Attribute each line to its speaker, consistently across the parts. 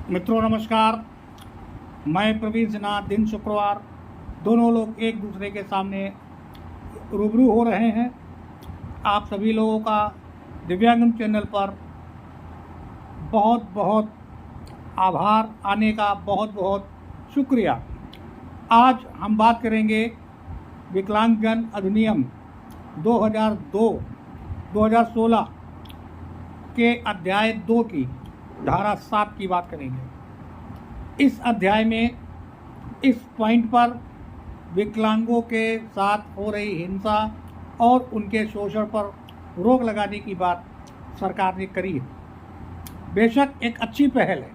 Speaker 1: मित्रों नमस्कार। मैं प्रवीण सिन्हा। दिन शुक्रवार दोनों लोग एक दूसरे के सामने रूबरू हो रहे हैं। आप सभी लोगों का दिव्यांगम चैनल पर बहुत बहुत आभार, आने का बहुत बहुत शुक्रिया। आज हम बात करेंगे विकलांगजन अधिनियम 2016 के अध्याय 2 की धारा 7 की बात करेंगे। इस अध्याय में इस पॉइंट पर विकलांगों के साथ हो रही हिंसा और उनके शोषण पर रोक लगाने की बात सरकार ने करी है। बेशक एक अच्छी पहल है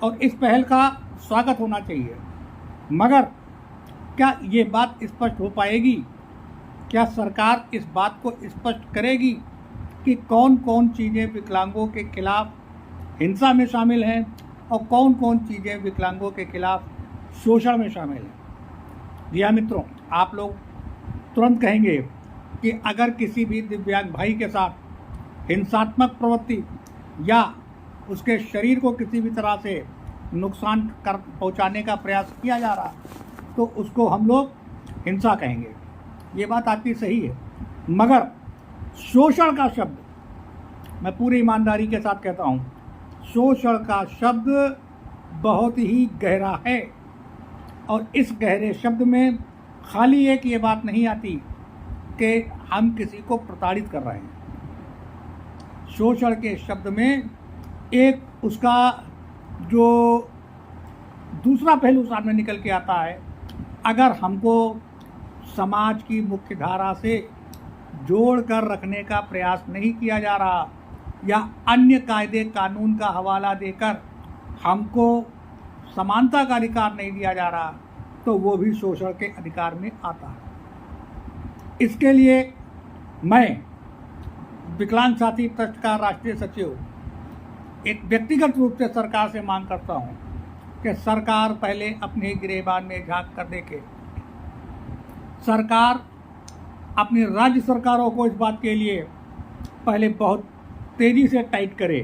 Speaker 1: और इस पहल का स्वागत होना चाहिए, मगर क्या ये बात स्पष्ट हो पाएगी? क्या सरकार इस बात को स्पष्ट करेगी कि कौन कौन चीज़ें विकलांगों के खिलाफ हिंसा में शामिल हैं और कौन कौन चीज़ें विकलांगों के खिलाफ शोषण में शामिल हैं? जी हाँ मित्रों, आप लोग तुरंत कहेंगे कि अगर किसी भी दिव्यांग भाई के साथ हिंसात्मक प्रवृत्ति या उसके शरीर को किसी भी तरह से नुकसान कर पहुंचाने का प्रयास किया जा रहा तो उसको हम लोग हिंसा कहेंगे। ये बात आपकी सही है, मगर शोषण का शब्द, मैं पूरी ईमानदारी के साथ कहता हूँ, शोषण का शब्द बहुत ही गहरा है और इस गहरे शब्द में खाली एक ये बात नहीं आती कि हम किसी को प्रताड़ित कर रहे हैं। शोषण के शब्द में एक उसका जो दूसरा पहलू सामने निकल के आता है। अगर हमको समाज की मुख्य धारा से जोड़ कर रखने का प्रयास नहीं किया जा रहा या अन्य कायदे कानून का हवाला देकर हमको समानता का अधिकार नहीं दिया जा रहा, तो वो भी शोषण के अधिकार में आता है। इसके लिए मैं विकलांग साथी ट्रस्ट का राष्ट्रीय सचिव एक व्यक्तिगत रूप से सरकार से मांग करता हूँ कि सरकार पहले अपने गिरेबान में झांक कर देखे। सरकार अपनी राज्य सरकारों को इस बात के लिए पहले बहुत तेज़ी से टाइट करे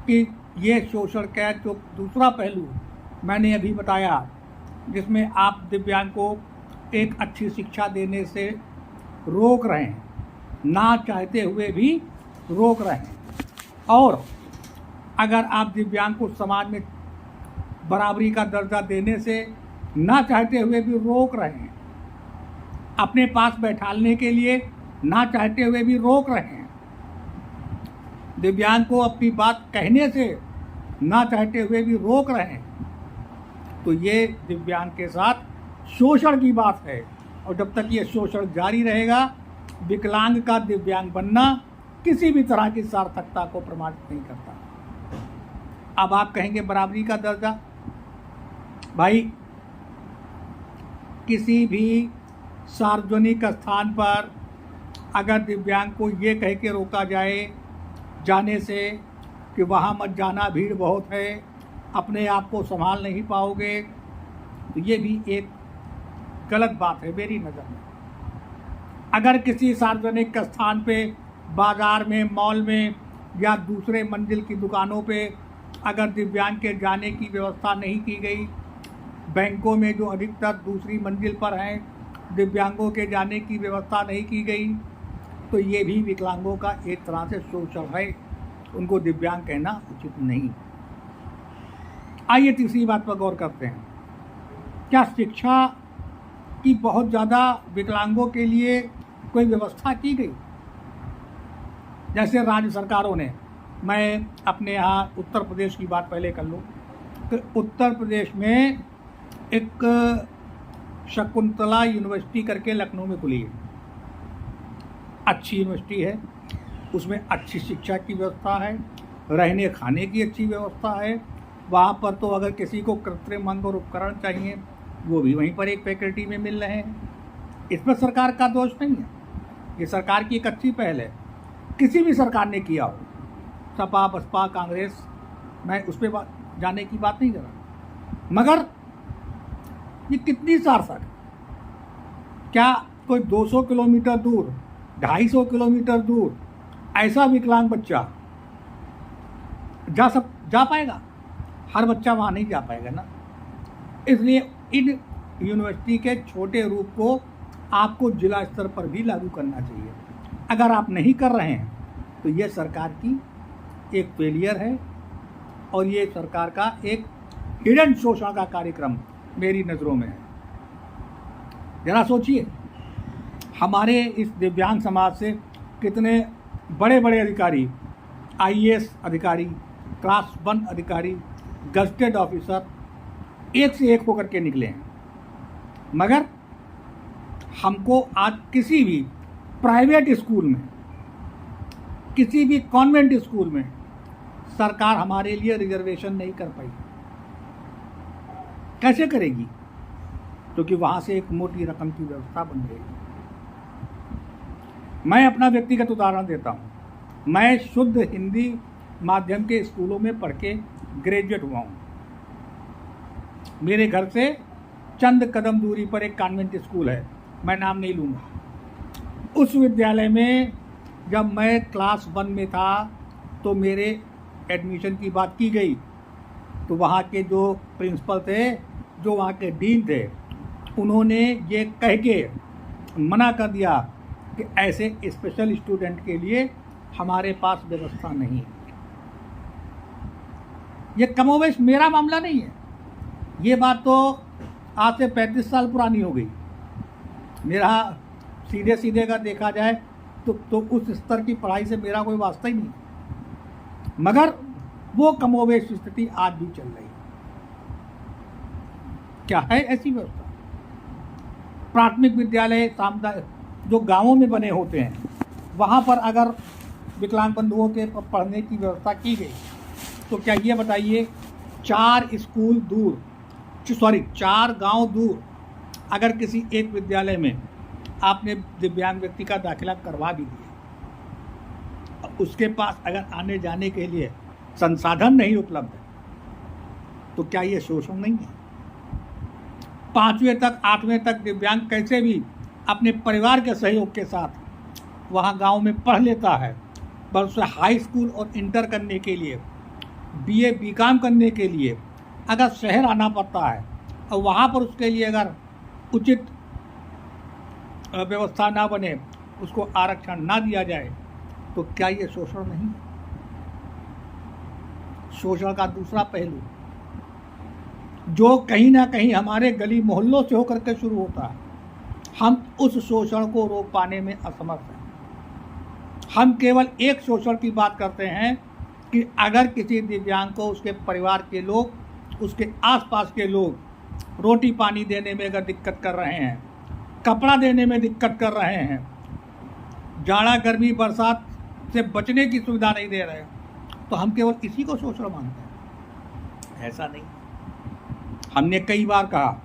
Speaker 1: कि ये शोषण का जो दूसरा पहलू मैंने अभी बताया, जिसमें आप दिव्यांग को एक अच्छी शिक्षा देने से रोक रहे हैं, ना चाहते हुए भी रोक रहे हैं, और अगर आप दिव्यांग को समाज में बराबरी का दर्जा देने से ना चाहते हुए भी रोक रहे हैं, अपने पास बैठालने के लिए ना चाहते हुए भी रोक रहे हैं, दिव्यांग को अपनी बात कहने से ना चाहते हुए भी रोक रहे हैं, तो ये दिव्यांग के साथ शोषण की बात है। और जब तक ये शोषण जारी रहेगा, विकलांग का दिव्यांग बनना किसी भी तरह की सार्थकता को प्रमाणित नहीं करता। अब आप कहेंगे बराबरी का दर्जा, भाई किसी भी सार्वजनिक स्थान पर अगर दिव्यांग को ये कह के रोका जाए जाने से कि वहाँ मत जाना, भीड़ बहुत है, अपने आप को संभाल नहीं पाओगे, तो ये भी एक गलत बात है मेरी नज़र में। अगर किसी सार्वजनिक स्थान पे, बाज़ार में, मॉल में या दूसरे मंजिल की दुकानों पे अगर दिव्यांग के जाने की व्यवस्था नहीं की गई, बैंकों में जो अधिकतर दूसरी मंजिल पर हैं दिव्यांगों के जाने की व्यवस्था नहीं की गई, तो ये भी विकलांगों का एक तरह से शोषण है। उनको दिव्यांग कहना उचित नहीं। आइए तीसरी बात पर गौर करते हैं। क्या शिक्षा की बहुत ज़्यादा विकलांगों के लिए कोई व्यवस्था की गई? जैसे राज्य सरकारों ने, मैं अपने यहाँ उत्तर प्रदेश की बात पहले कर लूँ, तो उत्तर प्रदेश में एक शकुंतला यूनिवर्सिटी करके लखनऊ में खुली है। अच्छी यूनिवर्सिटी है, उसमें अच्छी शिक्षा की व्यवस्था है, रहने खाने की अच्छी व्यवस्था है। वहाँ पर तो अगर किसी को कृत्रिम अंग और उपकरण चाहिए, वो भी वहीं पर एक फैकल्टी में मिल रहे हैं। इसमें सरकार का दोष नहीं है, ये सरकार की एक अच्छी पहल है। किसी भी सरकार ने किया हो, सपा, बसपा, कांग्रेस, मैं उस पर जाने की बात नहीं कर रहा, मगर ये कितनी सार्थक है? क्या कोई 200 किलोमीटर दूर, 250 किलोमीटर दूर ऐसा विकलांग बच्चा जा पाएगा? हर बच्चा वहाँ नहीं जा पाएगा ना। इसलिए इन यूनिवर्सिटी के छोटे रूप को आपको जिला स्तर पर भी लागू करना चाहिए। अगर आप नहीं कर रहे हैं तो ये सरकार की एक फेलियर है और ये सरकार का एक हिडन शोषण का कार्यक्रम मेरी नज़रों में है। जरा सोचिए, हमारे इस दिव्यांग समाज से कितने बड़े बड़े अधिकारी, आईएएस अधिकारी, क्लास 1 अधिकारी, गजटेड ऑफिसर एक से एक होकर के निकले हैं, मगर हमको आज किसी भी प्राइवेट स्कूल में, किसी भी कॉन्वेंट स्कूल में सरकार हमारे लिए रिजर्वेशन नहीं कर पाई। कैसे करेगी? क्योंकि वहाँ से एक मोटी रकम की व्यवस्था बन गई। मैं अपना व्यक्तिगत उदाहरण देता हूँ। मैं शुद्ध हिंदी माध्यम के स्कूलों में पढ़ के ग्रेजुएट हुआ हूँ। मेरे घर से चंद कदम दूरी पर एक कॉन्वेंट स्कूल है, मैं नाम नहीं लूँगा। उस विद्यालय में जब मैं क्लास 1 में था तो मेरे एडमिशन की बात की गई, तो वहाँ के जो प्रिंसिपल थे, जो वहाँ के डीन थे, उन्होंने ये कह के मना कर दिया कि ऐसे स्पेशल स्टूडेंट के लिए हमारे पास व्यवस्था नहीं है। ये कमोवेश मेरा मामला नहीं है, ये बात तो आज से 35 साल पुरानी हो गई। मेरा सीधे सीधे का देखा जाए तो उस स्तर की पढ़ाई से मेरा कोई वास्ता ही नहीं, मगर वो कमोवेश स्थिति आज भी चल रही है। क्या है ऐसी व्यवस्था? प्राथमिक विद्यालय सामुदायिक जो गांवों में बने होते हैं, वहाँ पर अगर विकलांग बंधुओं के पढ़ने की व्यवस्था की गई तो क्या ये बताइए, 4 गांव दूर अगर किसी एक विद्यालय में आपने दिव्यांग व्यक्ति का दाखिला करवा भी दिया, उसके पास अगर आने जाने के लिए संसाधन नहीं उपलब्ध है, तो क्या ये शोषण नहीं है? 5वीं तक 8वीं तक दिव्यांग कैसे भी अपने परिवार के सहयोग के साथ वहाँ गांव में पढ़ लेता है, पर उसे हाई स्कूल और इंटर करने के लिए, बीए बीकॉम करने के लिए अगर शहर आना पड़ता है और वहाँ पर उसके लिए अगर उचित व्यवस्था ना बने, उसको आरक्षण ना दिया जाए, तो क्या ये शोषण नहीं? शोषण का दूसरा पहलू जो कहीं ना कहीं हमारे गली मोहल्लों से होकर के शुरू होता है, हम उस शोषण को रोक पाने में असमर्थ हैं। हम केवल एक शोषण की बात करते हैं कि अगर किसी दिव्यांग को उसके परिवार के लोग, उसके आसपास के लोग रोटी पानी देने में अगर दिक्कत कर रहे हैं, कपड़ा देने में दिक्कत कर रहे हैं, जाड़ा गर्मी बरसात से बचने की सुविधा नहीं दे रहे, तो हम केवल इसी को शोषण मानते हैं। ऐसा नहीं। हमने कई बार कहा,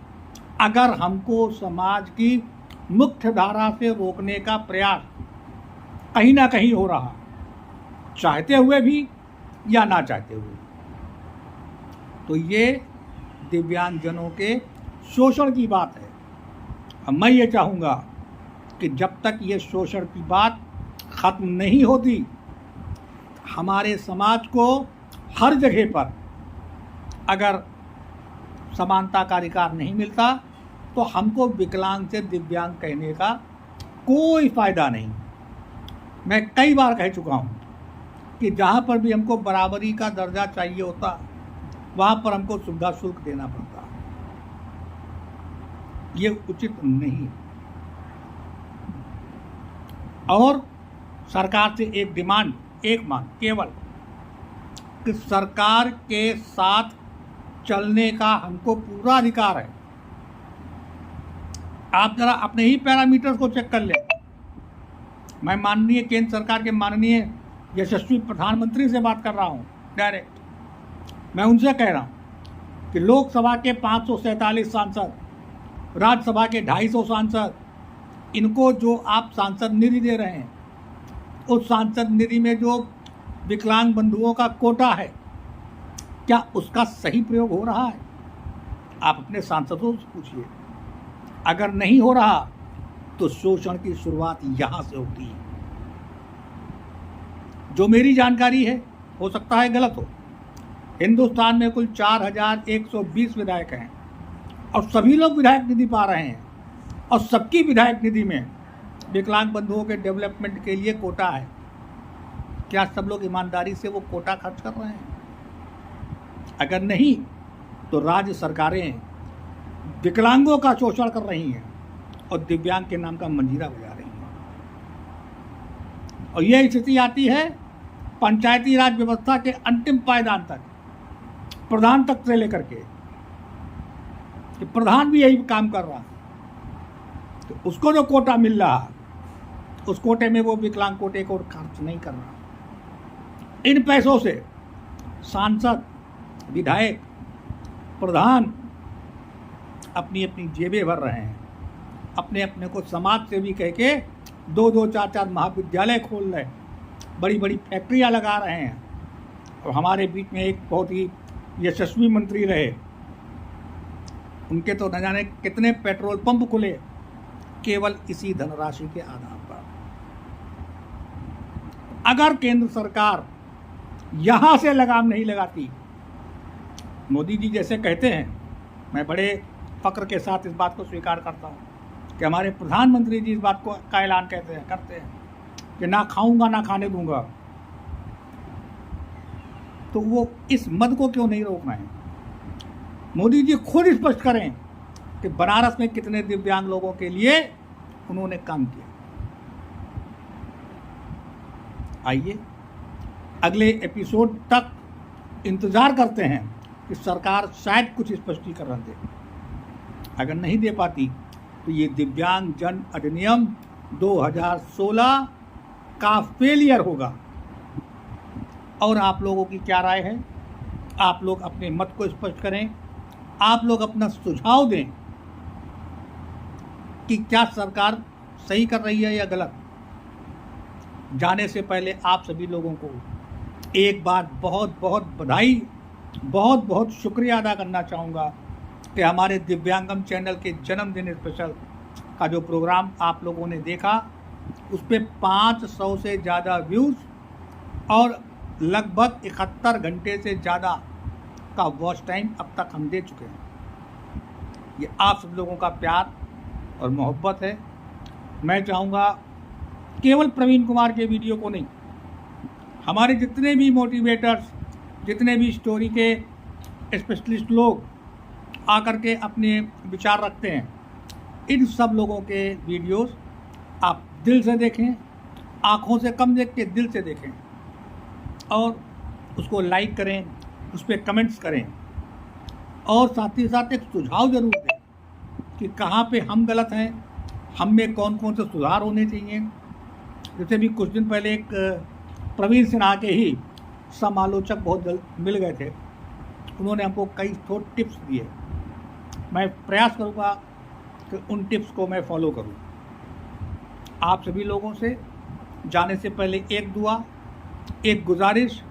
Speaker 1: अगर हमको समाज की मुख्य धारा से रोकने का प्रयास कहीं ना कहीं हो रहा, चाहते हुए भी या ना चाहते हुए, तो ये दिव्यांगजनों के शोषण की बात है। अब मैं ये चाहूँगा कि जब तक ये शोषण की बात ख़त्म नहीं होती, हमारे समाज को हर जगह पर अगर समानता का अधिकार नहीं मिलता, तो हमको विकलांग से दिव्यांग कहने का कोई फ़ायदा नहीं। मैं कई बार कह चुका हूँ कि जहाँ पर भी हमको बराबरी का दर्जा चाहिए होता, वहाँ पर हमको सुविधा शुल्क देना पड़ता। ये उचित नहीं। और सरकार से एक मांग केवल कि सरकार के साथ चलने का हमको पूरा अधिकार है। आप जरा अपने ही पैरामीटर्स को चेक कर लें। मैं माननीय केंद्र सरकार के माननीय यशस्वी प्रधानमंत्री से बात कर रहा हूँ डायरेक्ट। मैं उनसे कह रहा हूँ कि लोकसभा के 547 सांसद, राज्यसभा के 250 सांसद, इनको जो आप सांसद निधि दे रहे हैं, उस सांसद निधि में जो विकलांग बंधुओं का कोटा है, क्या उसका सही प्रयोग हो रहा है? आप अपने सांसदों से पूछिए। अगर नहीं हो रहा तो शोषण की शुरुआत यहाँ से होती है। जो मेरी जानकारी है, हो सकता है गलत हो, हिंदुस्तान में कुल 4120 विधायक हैं और सभी लोग विधायक निधि पा रहे हैं और सबकी विधायक निधि में विकलांग बंधुओं के डेवलपमेंट के लिए कोटा है। क्या सब लोग ईमानदारी से वो कोटा खर्च कर रहे हैं? अगर नहीं तो राज्य सरकारें विकलांगों का शोषण कर रही हैं और दिव्यांग के नाम का मंजीरा बजा रही हैं। और यह स्थिति आती है पंचायती राज व्यवस्था के अंतिम पायदान तक, प्रधान तक से लेकर के, कि प्रधान भी यही काम कर रहा, तो उसको जो कोटा मिल रहा उस कोटे में वो विकलांग कोटे को खर्च नहीं कर रहा। इन पैसों से सांसद, विधायक, प्रधान अपनी अपनी जेबें भर रहे हैं, अपने अपने को समाज सेवी कह के 2-2, 4-4 महाविद्यालय खोल रहे, बड़ी बड़ी फैक्ट्रियां लगा रहे हैं। और हमारे बीच में एक बहुत ही यशस्वी मंत्री रहे, उनके तो न जाने कितने पेट्रोल पंप खुले केवल इसी धनराशि के आधार पर। अगर केंद्र सरकार यहां से लगाम नहीं लगाती, मोदी जी जैसे कहते हैं, मैं बड़े फक्र के साथ इस बात को स्वीकार करता हूं कि हमारे प्रधानमंत्री जी इस बात को का ऐलान करते हैं कि ना खाऊंगा ना खाने दूंगा, तो वो इस मद को क्यों नहीं रोकना है? मोदी जी खुद स्पष्ट करें कि बनारस में कितने दिव्यांग लोगों के लिए उन्होंने काम किया। आइए अगले एपिसोड तक इंतजार करते हैं कि सरकार शायद कुछ स्पष्टीकरण दे। अगर नहीं दे पाती तो ये दिव्यांग जन अधिनियम 2016 का फेलियर होगा। और आप लोगों की क्या राय है? आप लोग अपने मत को स्पष्ट करें, आप लोग अपना सुझाव दें कि क्या सरकार सही कर रही है या गलत। जाने से पहले आप सभी लोगों को एक बार बहुत बहुत बधाई, बहुत बहुत शुक्रिया अदा करना चाहूँगा कि हमारे दिव्यांगम चैनल के जन्मदिन स्पेशल का जो प्रोग्राम आप लोगों ने देखा, उस पर 500 से ज़्यादा व्यूज़ और लगभग 71 घंटे से ज़्यादा का वॉच टाइम अब तक हम दे चुके हैं। ये आप सब लोगों का प्यार और मोहब्बत है। मैं चाहूँगा केवल प्रवीण कुमार के वीडियो को नहीं, हमारे जितने भी मोटिवेटर्स, जितने भी स्टोरी के स्पेशलिस्ट लोग आकर के अपने विचार रखते हैं, इन सब लोगों के वीडियोस आप दिल से देखें, आँखों से कम देख के दिल से देखें और उसको लाइक करें, उस पर कमेंट्स करें और साथ ही साथ एक सुझाव ज़रूर दें कि कहाँ पे हम गलत हैं, हम में कौन कौन से सुधार होने चाहिए। जैसे भी कुछ दिन पहले एक प्रवीण सिन्हा के ही समालोचक बहुत जल्द मिल गए थे, उन्होंने हमको कई ठोस टिप्स दिए। मैं प्रयास करूँगा कि उन टिप्स को मैं फॉलो करूँ। आप सभी लोगों से जाने से पहले एक दुआ, एक गुजारिश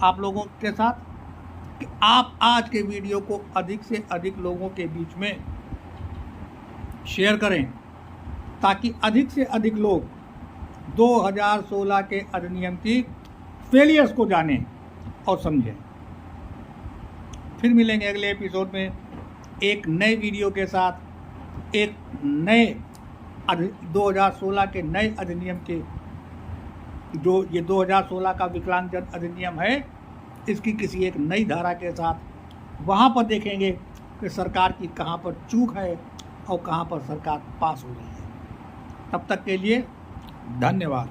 Speaker 1: आप लोगों के साथ कि आप आज के वीडियो को अधिक से अधिक लोगों के बीच में शेयर करें ताकि अधिक से अधिक लोग 2016 के अधिनियम की फेलियर्स को जानें और समझें। फिर मिलेंगे अगले एपिसोड में एक नए वीडियो के साथ, एक नए 2016 के नए अधिनियम के, जो ये 2016 का विकलांगजन अधिनियम है, इसकी किसी एक नई धारा के साथ। वहाँ पर देखेंगे कि सरकार की कहाँ पर चूक है और कहाँ पर सरकार पास हो रही है। तब तक के लिए धन्यवाद।